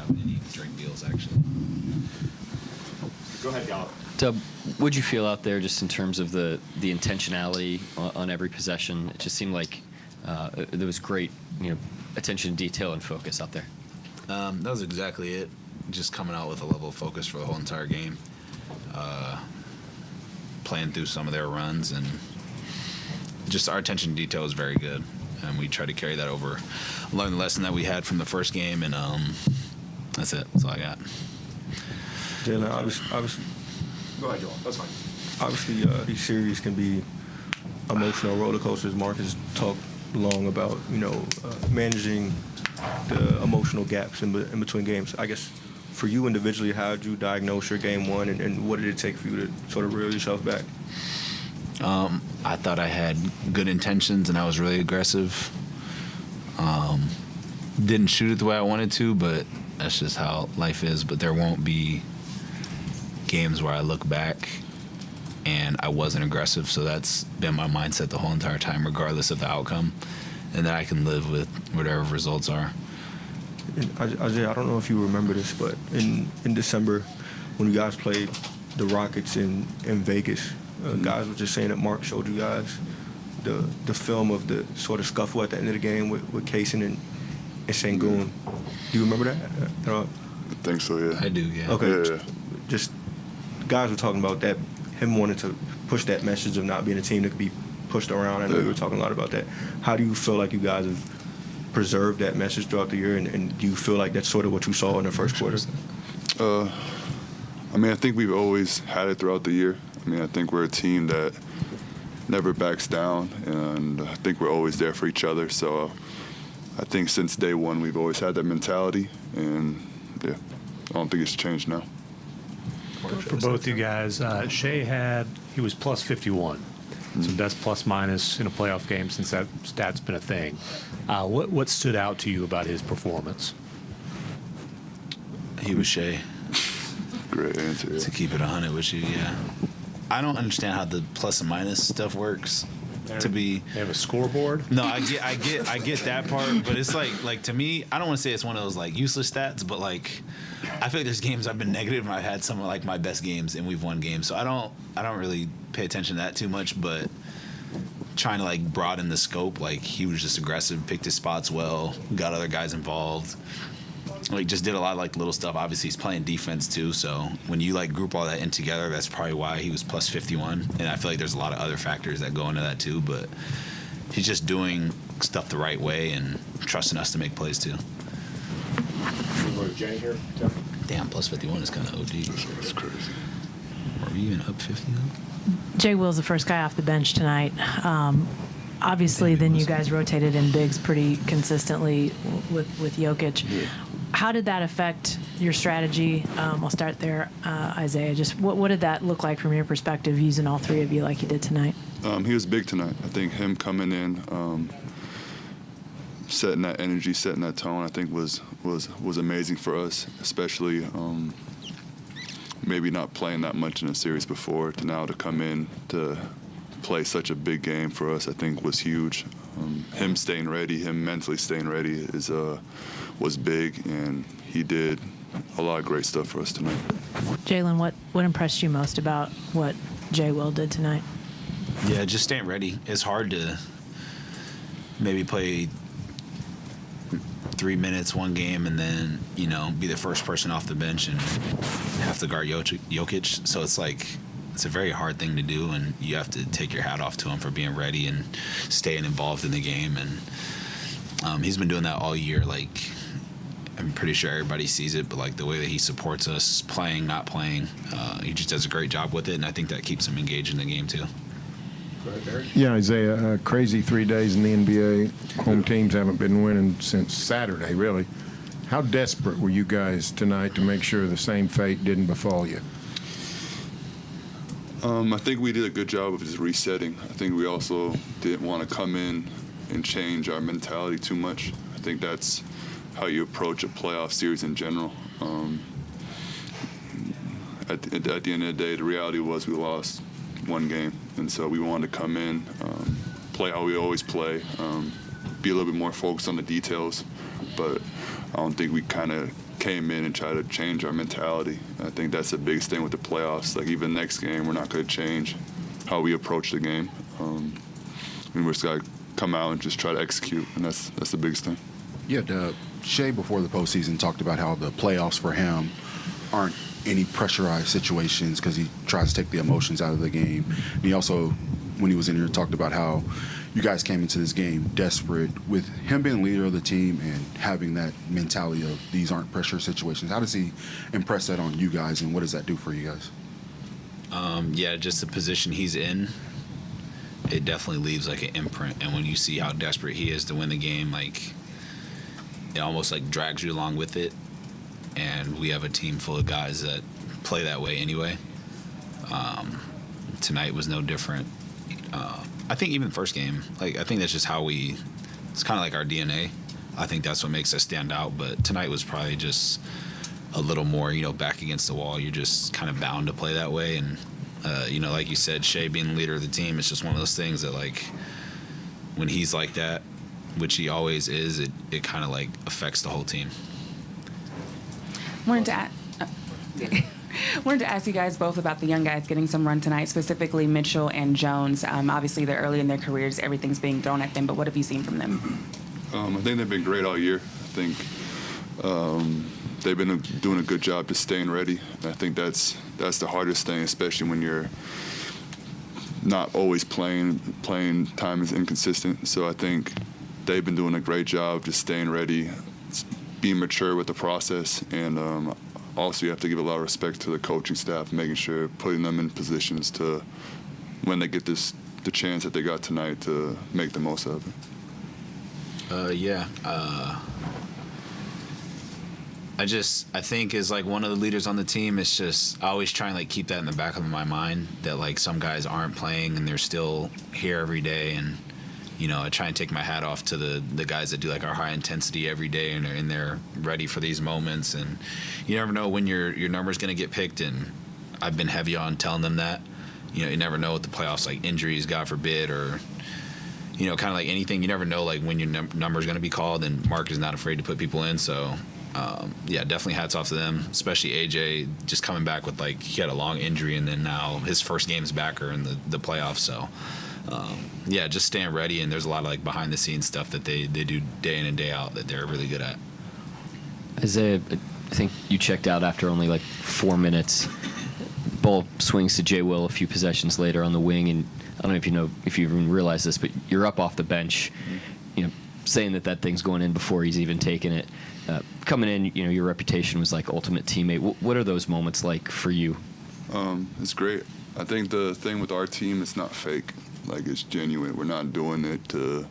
any drink deals, actually. Go ahead, Gallup. Dub, what'd you feel out there just in terms of the intentionality on every possession? It just seemed like there was great, attention to detail and focus out there. That was exactly it. Just coming out with a level of focus for the whole entire game. Playing through some of their runs, and just our attention to detail is very good. And we try to carry that over. Learn the lesson that we had from the first game, and that's it. That's all I got. Jalen, obviously, Go ahead, Joel. That's fine. obviously these series can be emotional roller coasters. Marcus talked long about, managing the emotional gaps in between games. I guess for you individually, how did you diagnose your game one, and what did it take for you to sort of reel yourself back? I thought I had good intentions, and I was really aggressive. Didn't shoot it the way I wanted to, but that's just how life is. But there won't be games where I look back and I wasn't aggressive, so that's been my mindset the whole entire time, regardless of the outcome, and that I can live with whatever results are. Isaiah, I don't know if you remember this, but in December, when you guys played the Rockets in Vegas, guys were just saying that Mark showed you guys the film of the sort of scuffle at the end of the game with Kaysen and Sengun. Do you remember that? I think so, yeah. I do, yeah. Okay. Yeah. Just guys were talking about that, him wanting to push that message of not being a team that could be pushed around. I know you were talking a lot about that. How do you feel like you guys have preserved that message throughout the year, and do you feel like that's sort of what you saw in the first quarter? I think we've always had it throughout the year. I think we're a team that never backs down, and I think we're always there for each other. So I think since day one we've always had that mentality, and yeah, I don't think it's changed now. For both you guys, Shea he was plus 51. So that's plus minus in a playoff game since that stat's been a thing. What stood out to you about his performance? He was Shea. Great answer. Yeah. To keep it 100 with you, yeah. I don't understand how the plus and minus stuff works. They have a scoreboard. No, I get that part, but it's like to me, I don't want to say it's one of those like useless stats, but like I feel like there's games I've been negative and I've had some of like my best games and we've won games, so I don't really pay attention to that too much. But trying to like broaden the scope, like he was just aggressive, picked his spots well, got other guys involved. Like just did a lot of like little stuff. Obviously he's playing defense too, so when you like group all that in together, that's probably why he was plus 51. And I feel like there's a lot of other factors that go into that too, but he's just doing stuff the right way and trusting us to make plays too. Jenny here. Damn, plus 51 is kind of OD. That's crazy. Are we even up 50 though? Jay Will's the first guy off the bench tonight. Obviously, then you guys rotated in bigs pretty consistently with Jokic. Yeah. How did that affect your strategy? I'll start there, Isaiah. Just what did that look like from your perspective, using all three of you like you did tonight? He was big tonight. I think him coming in, setting that energy, setting that tone, I think was amazing for us, especially maybe not playing that much in a series before to come in to play such a big game for us, I think was huge. Him staying ready, him mentally staying ready was big, and he did a lot of great stuff for us tonight. Jalen, what impressed you most about what Jay Will did tonight? Yeah, just staying ready. It's hard to maybe play 3 minutes one game and then, be the first person off the bench and have to guard Jokic. So it's like, it's a very hard thing to do, and you have to take your hat off to him for being ready and staying involved in the game. And he's been doing that all year. Like, I'm pretty sure everybody sees it, but like the way that he supports us, playing, not playing, he just does a great job with it, and I think that keeps him engaged in the game too. Go ahead, Barry. Yeah, Isaiah, crazy 3 days in the NBA. Home teams haven't been winning since Saturday, really. How desperate were you guys tonight to make sure the same fate didn't befall you? I think we did a good job of just resetting. I think we also didn't want to come in and change our mentality too much. I think that's how you approach a playoff series in general. At the end of the day, the reality was we lost one game, and so we wanted to come in, play how we always play, be a little bit more focused on the details, but I don't think we kind of came in and tried to change our mentality. I think that's the biggest thing with the playoffs. Like, even next game, we're not going to change how we approach the game. And we're just got to come out and just try to execute, and that's the biggest thing. Yeah, Shea before the postseason talked about how the playoffs for him aren't any pressurized situations because he tries to take the emotions out of the game. And he also, when he was in here, talked about how you guys came into this game desperate. With him being leader of the team and having that mentality of these aren't pressure situations, how does he impress that on you guys, and what does that do for you guys? Yeah, just the position he's in, it definitely leaves like an imprint. And when you see how desperate he is to win the game, like, it almost like drags you along with it. And we have a team full of guys that play that way anyway. Tonight was no different. I think even first game, like, I think that's just how it's kind of like our DNA. I think that's what makes us stand out. But tonight was probably just a little more, back against the wall. You're just kind of bound to play that way. And, like you said, Shea being the leader of the team, it's just one of those things that, like, when he's like that, which he always is, it kind of, like, affects the whole team. Wanted to ask you guys both about the young guys getting some run tonight, specifically Mitchell and Jones. Obviously, they're early in their careers. Everything's being thrown at them, but what have you seen from them? I think they've been great all year. I think they've been doing a good job just staying ready. I think that's the hardest thing, especially when you're not always playing time is inconsistent. So I think they've been doing a great job just staying ready, being mature with the process, and also you have to give a lot of respect to the coaching staff, making sure putting them in positions to, when they get the chance that they got tonight, to make the most of it. I think as like one of the leaders on the team, it's just I always try and like keep that in the back of my mind that like some guys aren't playing and they're still here every day, and I try and take my hat off to the guys that do like our high intensity every day and are in there ready for these moments. And you never know when your number's going to get picked, and I've been heavy on telling them that. You never know what the playoffs, like injuries, God forbid, or kind of like anything. You never know like when your number's going to be called, and Mark is not afraid to put people in. So definitely hats off to them, especially AJ just coming back with like he had a long injury, and then now his first games back are in the playoffs. So. Just staying ready, and there's a lot of like behind the scenes stuff that they do day in and day out that they're really good at. Isaiah, I think you checked out after only like 4 minutes. Ball swings to Jay Will a few possessions later on the wing, and I don't know if you even realize this, but you're up off the bench, saying that thing's going in before he's even taken it. Coming in, your reputation was like ultimate teammate. What are those moments like for you? It's great. I think the thing with our team, it's not fake. Like, it's genuine. We're not doing it to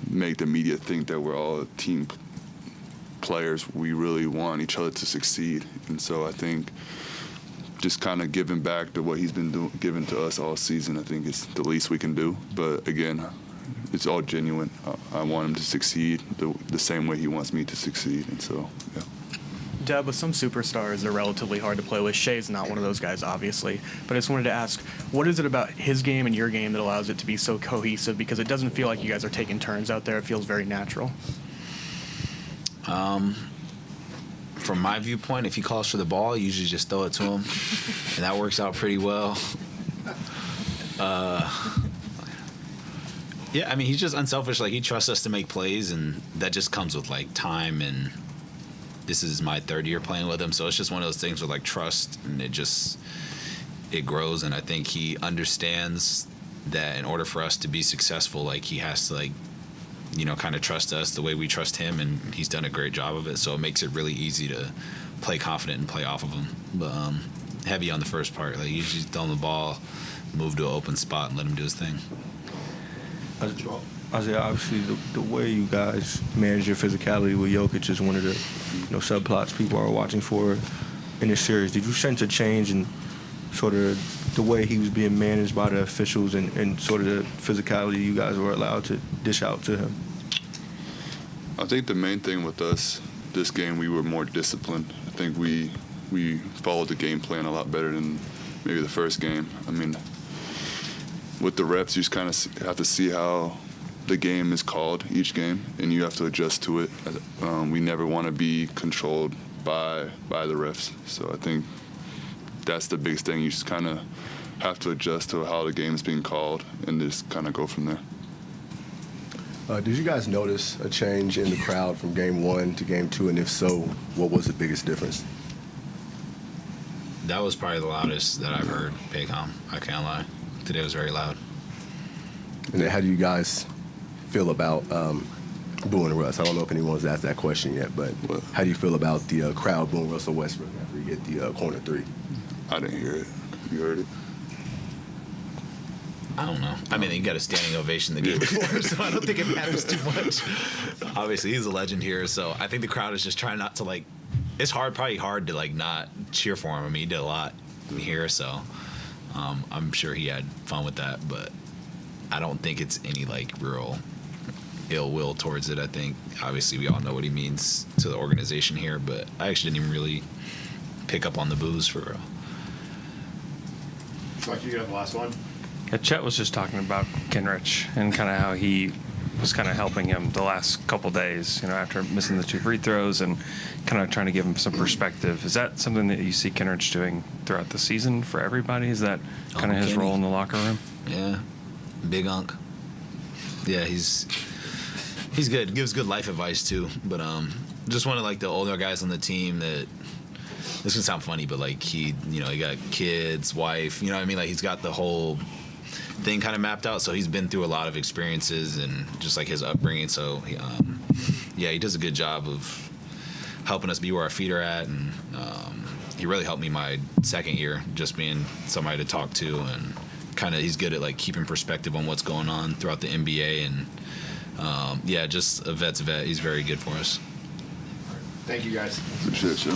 make the media think that we're all team players. We really want each other to succeed. And so I think just kind of giving back to what he's been giving to us all season, I think it's the least we can do. But again, it's all genuine. I want him to succeed the same way he wants me to succeed. And so, yeah. Deb, with some superstars, they're relatively hard to play with. Shea's not one of those guys, obviously. But I just wanted to ask, what is it about his game and your game that allows it to be so cohesive? Because it doesn't feel like you guys are taking turns out there. It feels very natural. From my viewpoint, if he calls for the ball, you usually just throw it to him, and that works out pretty well. He's just unselfish. Like, he trusts us to make plays, and that just comes with like time, and this is my third year playing with him, so it's just one of those things with like trust, and it grows. And I think he understands that in order for us to be successful, like, he has to like kind of trust us the way we trust him, and he's done a great job of it. So it makes it really easy to play confident and play off of him. But heavy on the first part, like, usually throw him the ball, move to an open spot, and let him do his thing. Isaiah, obviously the way you guys manage your physicality with Jokic is one of the subplots people are watching for in this series. Did you sense a change in sort of the way he was being managed by the officials and sort of the physicality you guys were allowed to dish out to him? I think the main thing with us this game, we were more disciplined. I think we followed the game plan a lot better than maybe the first game. I mean, with the reps, you just kind of have to see how the game is called each game, and you have to adjust to it. We never want to be controlled by the refs. So I think that's the biggest thing. You just kind of have to adjust to how the game is being called and just kind of go from there. Did you guys notice a change in the crowd from game 1 to game 2? And if so, what was the biggest difference? That was probably the loudest that I've heard, Paycom. I can't lie. Today was very loud. And then how do you guys feel about booing Russ? I don't know if anyone's asked that question yet, but how do you feel about the crowd booing Russell Westbrook after he hit the corner 3? I didn't hear it. You heard it? I don't know. I mean, he got a standing ovation the game before, so I don't think it matters too much. Obviously, he's a legend here, so I think the crowd is just trying not to, like, it's probably hard to, like, not cheer for him. I mean, he did a lot here, so I'm sure he had fun with that, but I don't think it's any, like, real ill will towards it. I think, obviously, we all know what he means to the organization here, but I actually didn't even really pick up on the boos for real. Mike, you got the last one? Yeah, Chet was just talking about Kenrich and kind of how he was kind of helping him the last couple days, you know, after missing the 2 free throws and kind of trying to give him some perspective. Is that something that you see Kenrich doing throughout the season for everybody? Is that kind of his Kenny. role in the locker room? Yeah, big Unk. Yeah, he's good. Gives good life advice too. But just one of like the older guys on the team that. This can sound funny, but like he got kids, wife. You know what I mean? Like he's got the whole thing kind of mapped out. So he's been through a lot of experiences and just like his upbringing. So he does a good job of helping us be where our feet are at, and he really helped me my second year, just being somebody to talk to, and kind of he's good at like keeping perspective on what's going on throughout the NBA, and just a vet's vet. He's very good for us. Thank you, guys. Appreciate you.